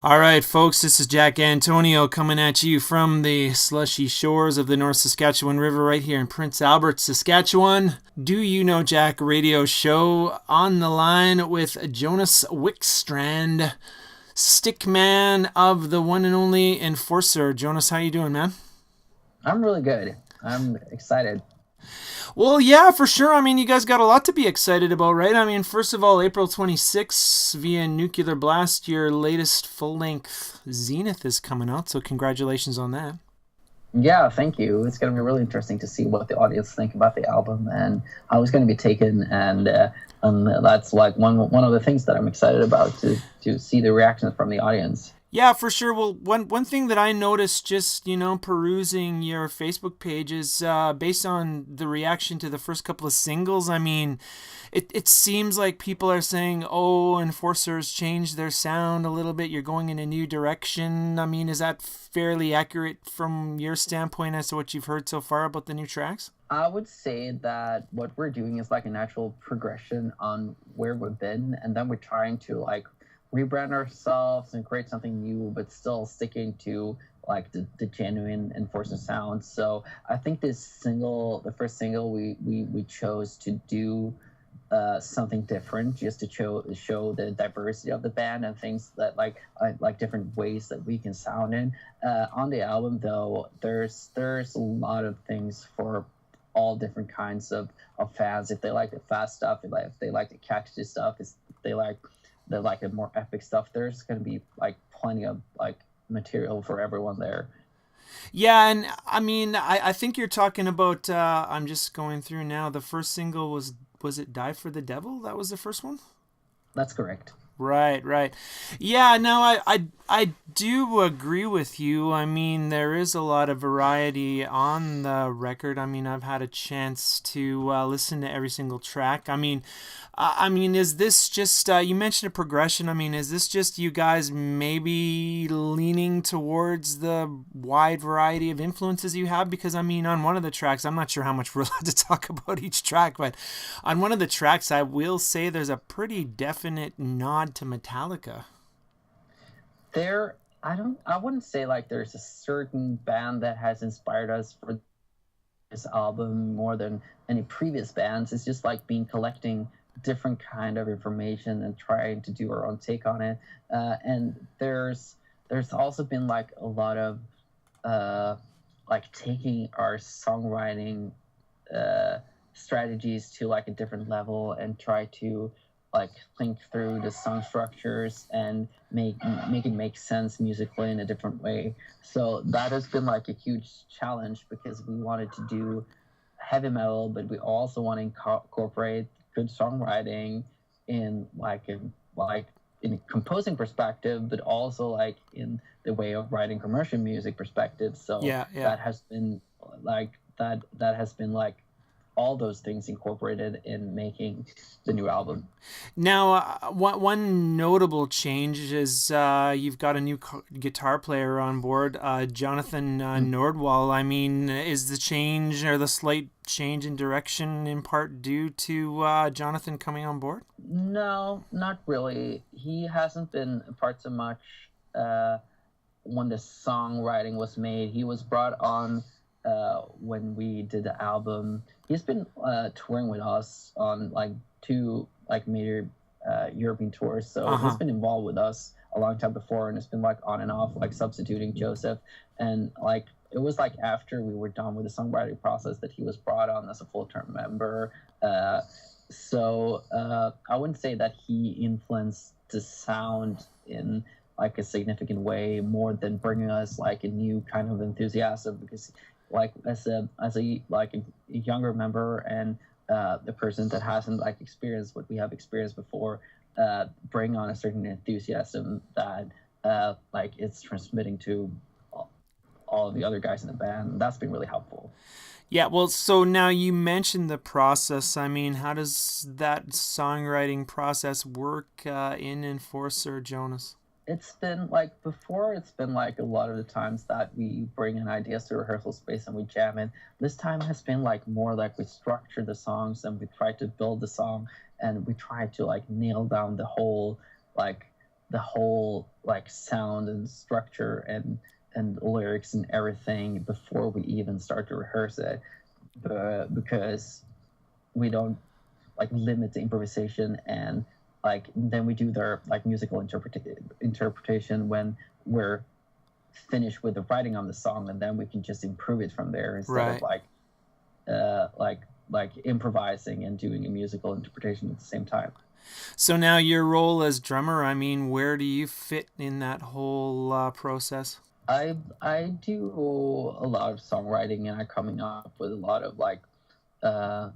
All right, folks, this is Jack Antonio coming at you from the slushy shores of the North Saskatchewan River right here in Prince Albert, Saskatchewan. Do You Know Jack radio show on the line with Jonas Wikstrand, stickman of the one and only Enforcer. Jonas, how you doing, man? I'm really good. I'm excited. Well, yeah, for sure. I mean, you guys got a lot to be excited about, right? I mean, first of all, April 26th, via Nuclear Blast, your latest full length Zenith is coming out, so congratulations on that. Yeah, thank you. It's going to be really interesting to see what the audience think about the album and how it's going to be taken. And that's like one of the things that I'm excited about to see the reactions from the audience. Yeah, for sure. Well, one thing that I noticed just perusing your Facebook page is based on the reaction to the first couple of singles. I mean, it seems like people are saying, "Oh, Enforcers changed their sound a little bit. You're going in a new direction." I mean, is that fairly accurate from your standpoint as to what you've heard so far about the new tracks? I would say that what we're doing is like a natural progression on where we've been, and then we're trying to like rebrand ourselves and create something new, but still sticking to like the genuine Enforcer sound. So I think this single, the first single, we chose to do something different just to show the diversity of the band and things that like different ways that we can sound in. On the album though, there's a lot of things for all different kinds of fans. If they like the fast stuff, if they like the catchy stuff, if they like the more epic stuff, there's going to be like plenty of like material for everyone there. Yeah, and I mean, I think you're talking about. I'm just going through now. The first single was it "Die for the Devil"? That was the first one. That's correct. Right, right. Yeah, no, I do agree with you. I mean, there is a lot of variety on the record. I mean, I've had a chance to listen to every single track. I mean, is this just you mentioned a progression? I mean, is this just you guys maybe leaning towards the wide variety of influences you have? Because I mean, on one of the tracks, I'm not sure how much we're allowed to talk about each track, but on one of the tracks, I will say there's a pretty definite nod to Metallica. There, I wouldn't say like there's a certain band that has inspired us for this album more than any previous bands. It's just like been collecting different kind of information and trying to do our own take on it. And there's also been like a lot of uh, like taking our songwriting uh, strategies to like a different level and try to like think through the song structures and make it make sense musically in a different way. So that has been like a huge challenge because we wanted to do heavy metal, but we also want to incorporate good songwriting in like in a composing perspective, but also like in the way of writing commercial music perspective. So Yeah, yeah. that has been that has been like all those things incorporated in making the new album. Now, one notable change is you've got a new guitar player on board, Jonathan Nordwall. I mean, is the change or the slight change in direction in part due to Jonathan coming on board? No, not really. He hasn't been a part so much uh, when the songwriting was made. He was brought on when we did the album. He's been touring with us on like two like major European tours, so Uh he's huh. been involved with us a long time before, and it's been like on and off, like substituting Joseph, and like it was like after we were done with the songwriting process that he was brought on as a full-term member. I wouldn't say that he influenced the sound in like a significant way more than bringing us like a new kind of enthusiasm because like as a like a younger member and the person that hasn't like experienced what we have experienced before bring on a certain enthusiasm that like it's transmitting to all of the other guys in the band. That's been really helpful. Yeah, well, so now you mentioned the process. I mean, how does that songwriting process work in Enforcer, Jonas? It's been like before, it's been like a lot of the times that we bring in ideas to rehearsal space and we jam in. This time has been like more like we structure the songs and we try to build the song and we try to like nail down the whole like the whole like sound and structure and lyrics and everything before we even start to rehearse it, because we don't like limit the improvisation, and like then we do their like musical interpretation when we're finished with the writing on the song, and then we can just improve it from there instead of Right. like uh like like improvising and doing a musical interpretation at the same time. So now your role as drummer, I mean, where do you fit in that whole process? I do a lot of songwriting, and I'm coming up with a lot of like uh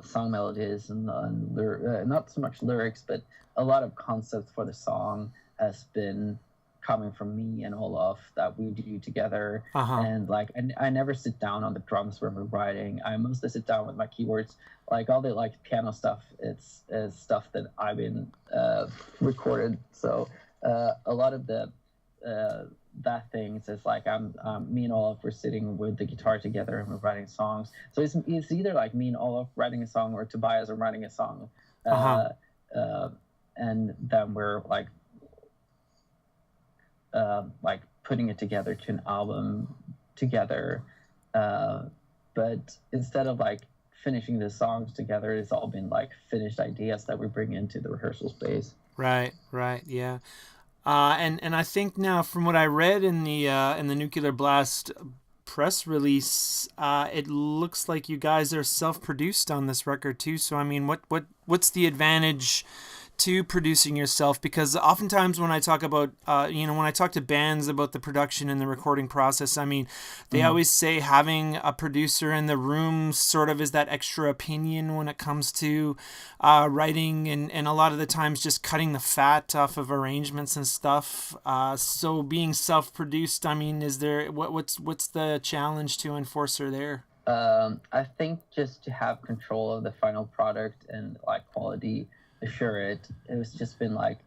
song melodies and not so much lyrics, but a lot of concepts for the song has been coming from me and Olaf that we do together. Uh-huh. And like I never sit down on the drums when we're writing. I mostly sit down with my keyboards. Like all the like piano stuff, it's stuff that I've been recorded. So a lot of the uh, that things is like me and Olaf were sitting with the guitar together and we're writing songs. So it's either like me and Olaf writing a song or Tobias are writing a song, Uh-huh. uh, uh, and then we're like putting it together to an album together. Uh, but instead of like finishing the songs together, it's all been like finished ideas that we bring into the rehearsal space. Right, right, yeah. And I think now, from what I read in the Nuclear Blast press release, it looks like you guys are self-produced on this record too. So I mean, what's the advantage to producing yourself? Because oftentimes when I talk about when I talk to bands about the production and the recording process, I mean, they Mm. always say having a producer in the room sort of is that extra opinion when it comes to writing, and a lot of the times just cutting the fat off of arrangements and stuff. So being self-produced, I mean, is there what's the challenge to enforcer there? I think just to have control of the final product and like quality assure it, it was just been like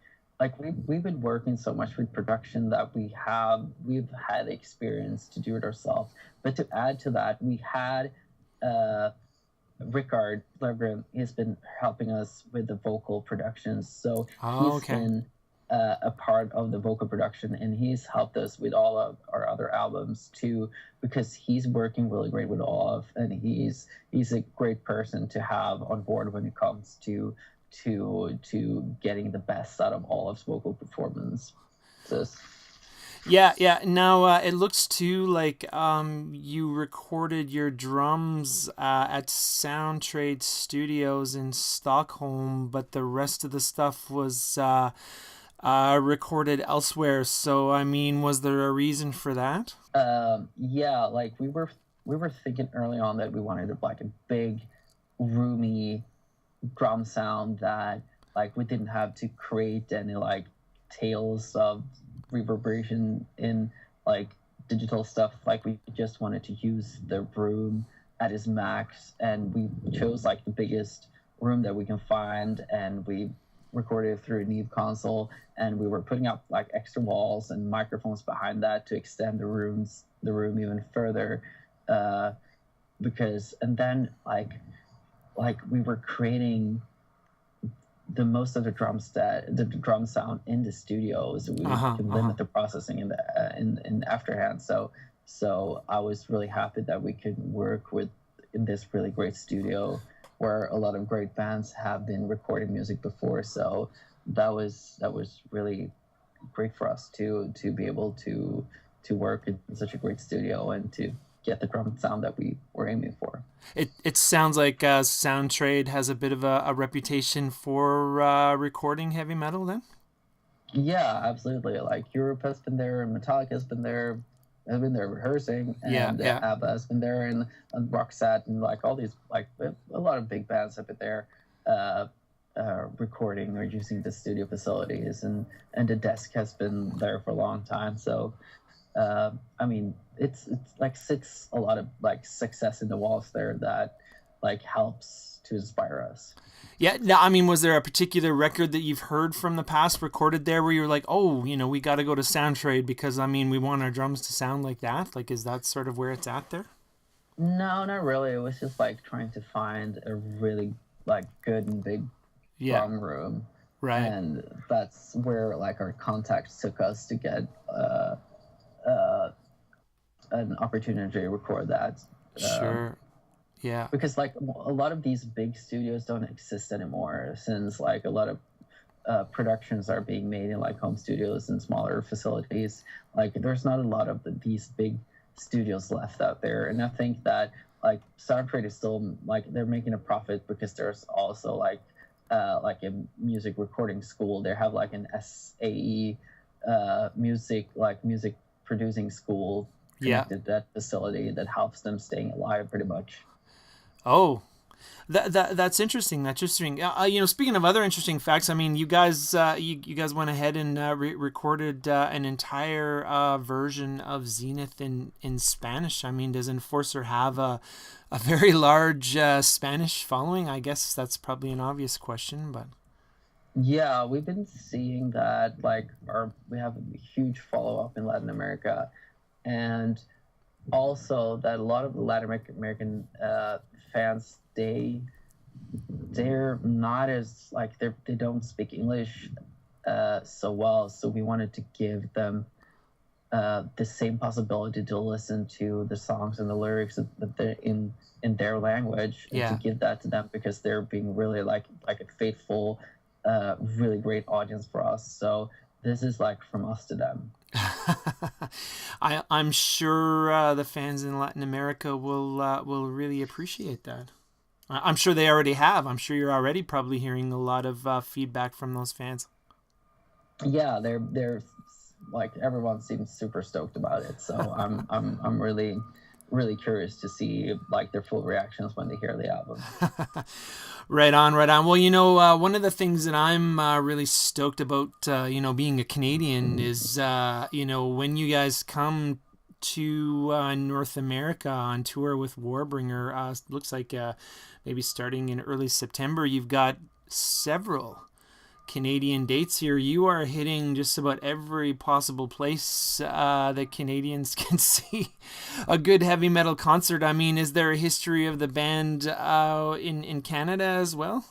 we've been working so much with production that we've had experience to do it ourselves. But to add to that, we had uh Rickard Lergrim. He's been helping us with the vocal productions, so Oh, he's okay. been a part of the vocal production, and he's helped us with all of our other albums too, because he's working really great with Olaf, and he's a great person to have on board when it comes to getting the best out of Olaf's vocal performances. Yeah, yeah. Now it looks too like you recorded your drums at Soundtrade Studios in Stockholm, but the rest of the stuff was recorded elsewhere. So I mean, was there a reason for that? Yeah, like we were thinking early on that we wanted like a big, roomy drum sound that like we didn't have to create any like tails of reverberation in like digital stuff. Like we just wanted to use the room at its max, and we chose like the biggest room that we can find, and we recorded through a Neve console, and we were putting up like extra walls and microphones behind that to extend the room even further, uh, because and then like we were creating the most of the drum sound in the studio, so Uh we huh. can Uh huh. limit the processing in the in afterhand. So I was really happy that we could work with in this really great studio where a lot of great bands have been recording music before. So that was really great for us to be able to work in such a great studio and to get the drum sound that we were aiming for. It sounds like Soundtrade has a bit of a reputation for recording heavy metal. Then. Yeah, absolutely. Like Europe has been there, and Metallica has been there rehearsing, Yeah. and Yeah. ABBA has been there, and Roxette, and like all these like a lot of big bands have been there, uh, recording or using the studio facilities, and the desk has been there for a long time. So I mean, it's like sits a lot of like success in the walls there that like helps to inspire us. Yeah, no, I mean, was there a particular record that you've heard from the past recorded there where you're like, oh, we got to go to Soundtrade because I mean, we want our drums to sound like that? Like, is that sort of where it's at there? No, not really. It was just like trying to find a really like good and big Yeah, drum room Right. and that's where like our contacts took us to get uh, an opportunity to record that. Sure. Yeah. Because like a lot of these big studios don't exist anymore, since like a lot of productions are being made in like home studios and smaller facilities. Like there's not a lot of these big studios left out there, and I think that like Soundtrade is still like they're making a profit because there's also like a music recording school. They have like an SAE music producing school Yeah. connected to that facility that helps them staying alive pretty much. Oh, that's interesting. That's interesting. Speaking of other interesting facts, I mean, you guys went ahead and recorded an entire version of Zenith in Spanish. I mean, does Enforcer have a very large Spanish following? I guess that's probably an obvious question, but Yeah, we've been seeing that like our we have a huge follow up in Latin America, and also that a lot of the Latin American fans they're not as like they don't speak English so well, so we wanted to give them the same possibility to listen to the songs and the lyrics that they're in their language, and to yeah. give that to them because they're being really like a faithful, really great audience for us. So this is like from us to them. I'm sure the fans in Latin America will really appreciate that. I'm sure they already have. I'm sure you're already probably hearing a lot of feedback from those fans. Yeah, they're like everyone seems super stoked about it. So I'm really curious to see like their full reactions when they hear the album. Right on, right on. Well, one of the things that I'm really stoked about, being a Canadian is, when you guys come to North America on tour with Warbringer, looks like maybe starting in early September, you've got several Canadian dates here. You are hitting just about every possible place that Canadians can see a good heavy metal concert. I mean, is there a history of the band in Canada as well?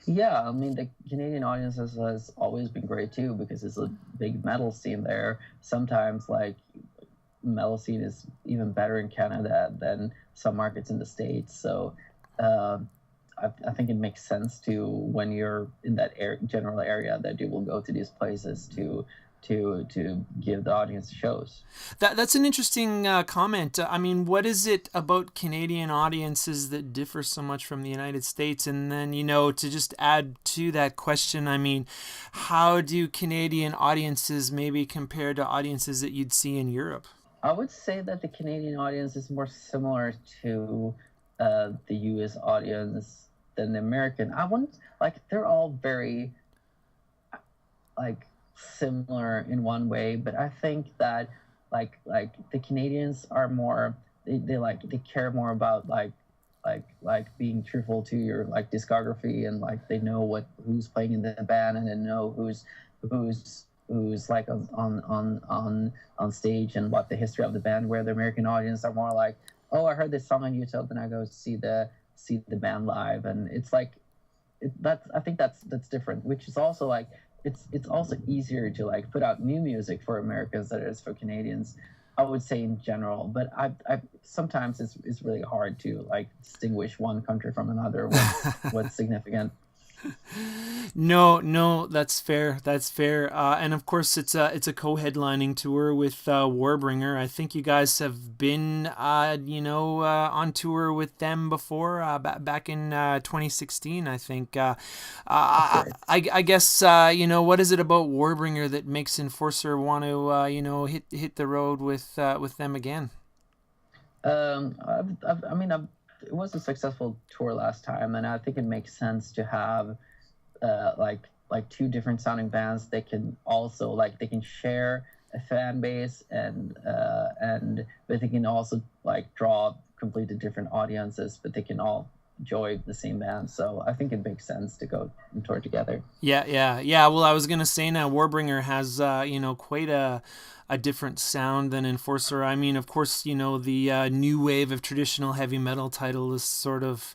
Yeah, I mean the Canadian audience has always been great too because it's a big metal scene there. Sometimes like metal scene is even better in Canada than some markets in the States. So uh, I think it makes sense to when you're in that general area that you will go to these places to give the audience shows. That's an interesting comment. I mean, what is it about Canadian audiences that differ so much from the United States? And then, to just add to that question, I mean, how do Canadian audiences maybe compare to audiences that you'd see in Europe? I would say that the Canadian audience is more similar to the U.S. audience than the American. I wouldn't like they're all very like similar in one way, but I think that like the Canadians are more they care more about like being truthful to your like discography, and like they know what who's playing in the band, and they know who's like on stage and what the history of the band, where the American audience are more like, oh, I heard this song on YouTube, then I go see the band live, and it's like that's I think that's different, which is also like it's also easier to like put out new music for Americans than it is for Canadians. I would say in general, but I sometimes it's really hard to like distinguish one country from another. What's significant. No, no, that's fair. That's fair. And of course, it's a co-headlining tour with Warbringer. I think you guys have been on tour with them before, back in 2016. I think. That's correct. I guess what is it about Warbringer that makes Enforcer want to hit the road with them again? I mean, it was a successful tour last time, and I think it makes sense to have like two different sounding bands. They can also like they can share a fan base, and but they can also like draw completely different audiences, but they can all enjoy the same band. So I think it makes sense to go and tour together. Yeah. Well, I was gonna say now, Warbringer has quite a different sound than Enforcer. I mean, of course, the new wave of traditional heavy metal title is sort of,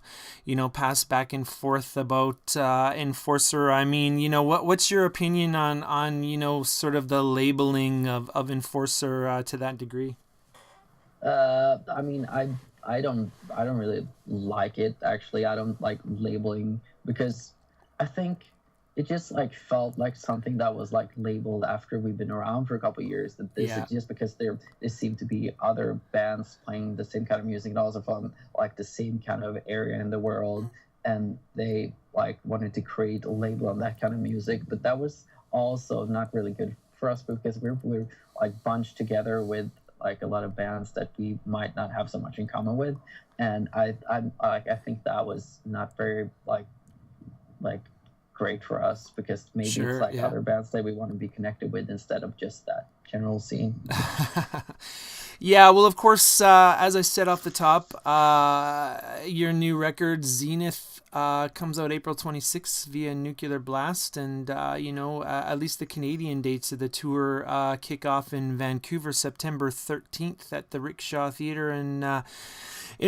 passed back and forth about Enforcer. I mean, what's your opinion on sort of the labeling of Enforcer to that degree? I mean, I don't really like it actually. I don't like labeling because I think it just like felt like something that was like labeled after we've been around for a couple of years. That this Yeah. is just because there seem to be other bands playing the same kind of music and also from like the same kind of area in the world, and they like wanted to create a label on that kind of music. But that was also not really good for us because we're like bunched together with like a lot of bands that we might not have so much in common with, and I think that was not very like great for us because maybe it's Sure. like Yeah. other bands that we want to be connected with instead of just that general scene. Yeah, well, of course, as I said off the top, your new record, Zenith, comes out April 26th via Nuclear Blast. And, at least the Canadian dates of the tour kick off in Vancouver, September 13th at the Rickshaw Theatre in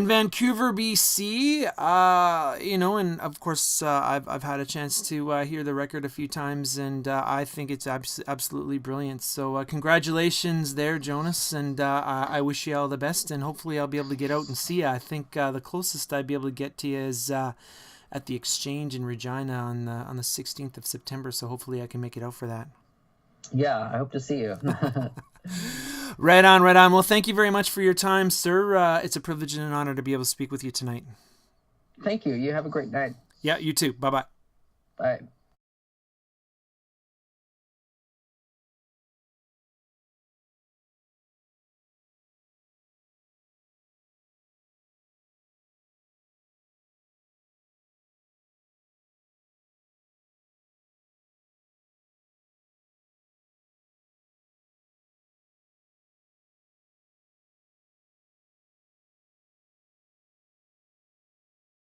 Vancouver, BC. And of course, I've had a chance to hear the record a few times, and I think it's absolutely brilliant. So congratulations there, Jonas, and I wish you all the best, and hopefully I'll be able to get out and see you. I think the closest I'd be able to get to you is at the Exchange in Regina on the 16th of September. So hopefully I can make it out for that. Yeah, I hope to see you. Right on, right on. Well, thank you very much for your time, sir. It's a privilege and an honor to be able to speak with you tonight. Thank you. You have a great night. Yeah, you too. Bye-bye. Bye.